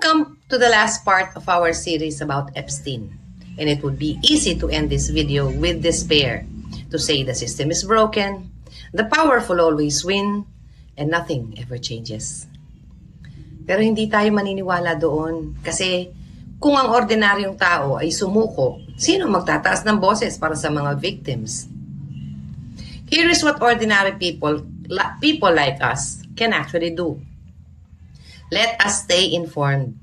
come to the last part of our series about Epstein, and it would be easy to end this video with despair, to say the system is broken, the powerful always win, and nothing ever changes. Pero hindi tayo maniniwala doon kasi kung ang ordinaryong tao ay sumuko, sino magtataas ng boses para sa mga victims? Here is what ordinary people like us can actually do. Let us stay informed.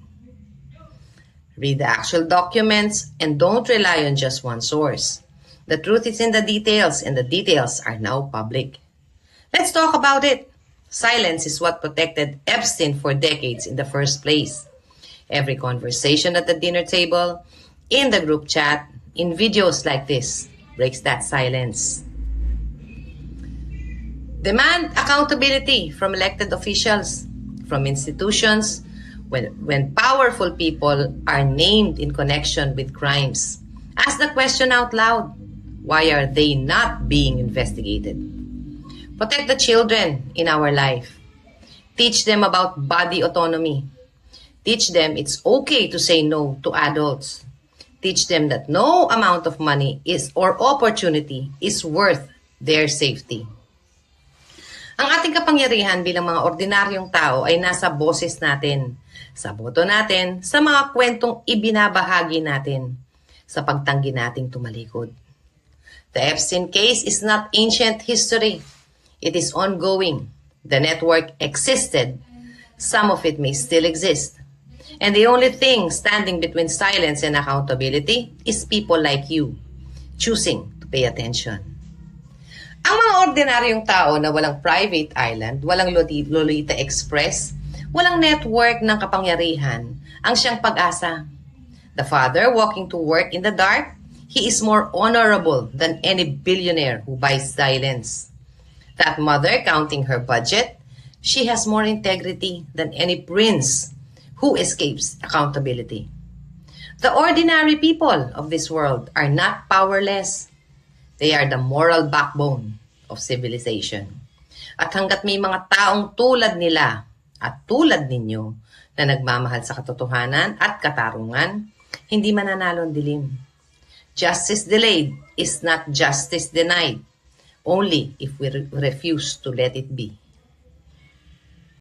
Read the actual documents and don't rely on just one source. The truth is in the details, and the details are now public. Let's talk about it. Silence is what protected Epstein for decades in the first place. Every conversation at the dinner table, in the group chat, in videos like this, breaks that silence. Demand accountability from elected officials, from institutions, when powerful people are named in connection with crimes. Ask the question out loud, why are they not being investigated? Protect the children in our life. Teach them about body autonomy. Teach them it's okay to say no to adults. Teach them that no amount of money or opportunity is worth their safety. Ang ating kapangyarihan bilang mga ordinaryong tao ay nasa boses natin, sa boto natin, sa mga kwentong ibinabahagi natin, sa pagtanggi nating tumalikod. The Epstein case is not ancient history. It is ongoing. The network existed. Some of it may still exist. And the only thing standing between silence and accountability is people like you, choosing to pay attention. Ang mga ordinaryong tao na walang private island, walang Lolita Express, walang network ng kapangyarihan, ang siyang pag-asa. The father walking to work in the dark, he is more honorable than any billionaire who buys silence. That mother counting her budget, she has more integrity than any prince who escapes accountability. The ordinary people of this world are not powerless. They are the moral backbone of civilization. At hanggat may mga taong tulad nila at tulad ninyo na nagmamahal sa katotohanan at katarungan, hindi mananalo ang dilim. Justice delayed is not justice denied, only if we refuse to let it be.